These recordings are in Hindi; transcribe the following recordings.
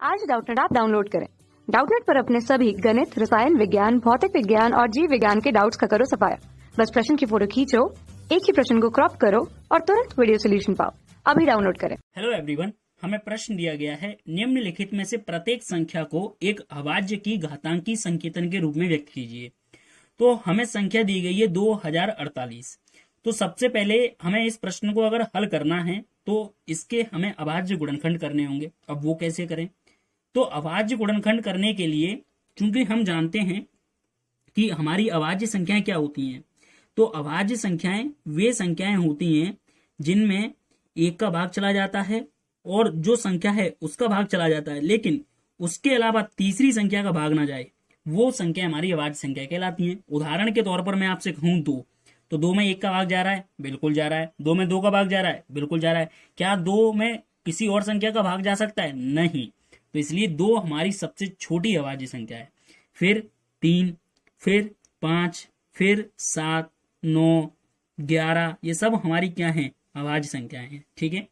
आज डाउटनेट ऐप डाउनलोड करें। डाउटनेट पर अपने सभी गणित, रसायन विज्ञान, भौतिक विज्ञान और जीव विज्ञान के डाउट्स का करो सफाया। बस प्रश्न की फोटो खींचो, एक ही प्रश्न को क्रॉप करो और तुरंत वीडियो सोल्यूशन पाओ। अभी डाउनलोड करें। हेलो एवरीवन, हमें प्रश्न दिया गया है निम्नलिखित में से प्रत्येक संख्या को एक अभाज्य की घातांकी संकेतन के रूप में व्यक्त कीजिए। तो हमें संख्या दी गई है 2048। तो सबसे पहले हमें इस प्रश्न को अगर हल करना है तो इसके हमें अभाज्य गुणनखंड करने होंगे। अब वो कैसे करें? तो अभाज्य गुणनखंड करने के लिए, चूंकि हम जानते हैं कि हमारी अभाज्य संख्याएं क्या होती हैं, तो अभाज्य संख्याएं वे संख्याएं होती हैं जिनमें एक का भाग चला जाता है और जो संख्या है उसका भाग चला जाता है, लेकिन उसके अलावा तीसरी संख्या का भाग ना जाए, वो संख्या हमारी अभाज्य संख्या कहलाती हैं। उदाहरण के तौर पर मैं आपसे कहूं तो दो में एक का भाग जा रहा है, बिल्कुल जा रहा है। दो में दो का भाग जा रहा है, बिल्कुल जा रहा है। क्या दो में किसी और संख्या का भाग जा सकता है? नहीं। तो इसलिए दो हमारी सबसे छोटी अभाज्य संख्या है। फिर 3, फिर 5, फिर 7, 9, 11, ये सब हमारी क्या है? अभाज्य संख्याएं हैं। ठीक है,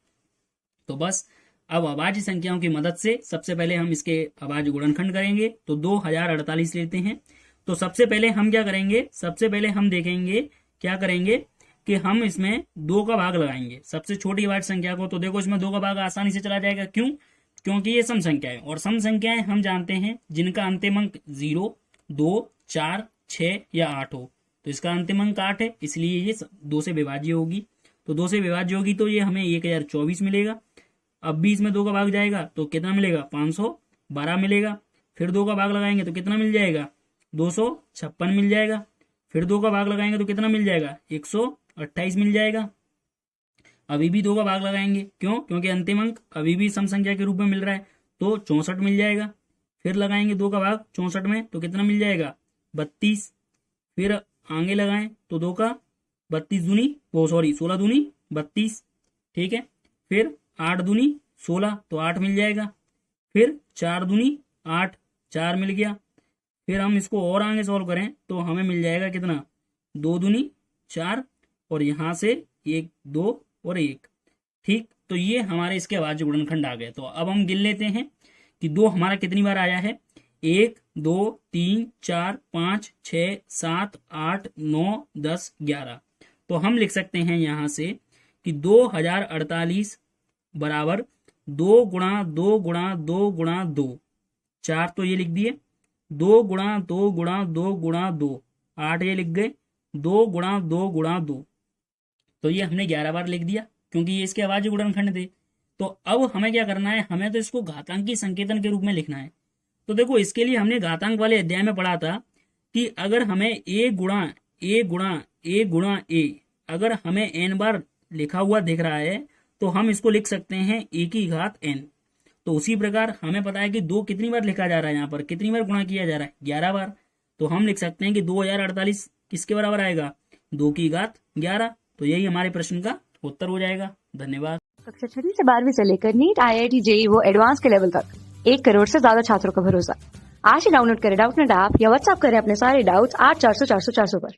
तो बस अब अभाज्य संख्याओं की मदद से सबसे पहले हम इसके अभाज्य गुणनखंड करेंगे। तो 2048 लेते हैं। तो सबसे पहले हम क्या करेंगे? सबसे पहले हम देखेंगे क्या करेंगे कि हम इसमें 2 का भाग लगाएंगे सबसे छोटी अभाज्य संख्या को। तो देखो इसमें 2 का भाग आसानी से चला जाएगा। क्यों? क्योंकि ये सम संख्या है और सम संख्याएं हम जानते हैं जिनका अंतिम अंक 0, 2, 4, 6 या 8 हो। तो इसका अंतिम अंक 8 है, इसलिए ये 2 से विभाज्य होगी। तो 2 से विभाज्य होगी तो ये हमें 1024 मिलेगा। अब भी इसमें 2 का भाग जाएगा तो कितना मिलेगा? 512 मिलेगा। फिर 2 का भाग लगाएंगे तो कितना मिल जाएगा? 256 मिल जाएगा। फिर 2 का भाग लगाएंगे तो कितना मिल जाएगा? 128 मिल जाएगा। अभी भी 2 का भाग लगाएंगे, क्यों? क्योंकि अंतिम अंक अभी भी सम संख्या के रूप में मिल रहा है, तो 64 मिल जाएगा। फिर लगाएंगे 2 का भाग 64 में तो कितना मिल जाएगा? 32। फिर आगे लगाएं तो 2 का 16 दूनी 32। ठीक है, फिर 8 दूनी 16 तो 8 मिल जाएगा। फिर 4 दूनी 8, 4 मिल गया। फिर हम इसको और आगे सॉल्व करें तो हमें मिल जाएगा कितना? 2 दूनी 4 और यहां से 1, 2 और 1। ठीक, तो ये हमारे इसके अभाज्य गुणनखंड आ गए। तो अब हम गिन लेते हैं कि 2 हमारा कितनी बार आया है। 1, 2, 3, 4, 5, 6, 7, 8, 9, 10, 11। तो हम लिख सकते हैं यहां से कि 2048 बराबर 2 गुणा 2 गुणा 2 गुणा 2, 4 तो ये लिख दिए। 2 गुणा 2 गुणा 2 गुणा 2, 8 ये लिख गए। 2 गुणा 2 गुणा 2, तो ये हमने 11 बार लिख दिया क्योंकि ये इसके अभाज्य गुणनखंड थे। तो अब हमें क्या करना है? हमें तो इसको घातांकी संकेतन के रूप में लिखना है। तो देखो इसके लिए हमने घातांक वाले अध्याय में पढ़ा था कि अगर हमें a गुणा a गुणा a गुणा a अगर हमें n बार लिखा हुआ दिख रहा है तो हम इसको लिख सकते हैं a की घात n। तो उसी प्रकार हमें पता है कि 2 कितनी बार लिखा जा रहा है, यहाँ पर कितनी बार गुणा किया जा रहा है? 11 बार। तो हम लिख सकते हैं कि 2048 किसके बराबर आएगा? 2 की घात 11। तो यही हमारे प्रश्न का उत्तर हो जाएगा। धन्यवाद। कक्षा 6 से 12वीं से लेकर नीट, IIT, JEE वो एडवांस के लेवल तक 1 करोड़ से ज्यादा छात्रों का भरोसा। आज ही डाउनलोड करें डाउटनेट ऐप या व्हाट्सएप करें अपने सारे डाउट्स 8400 400 400 पर।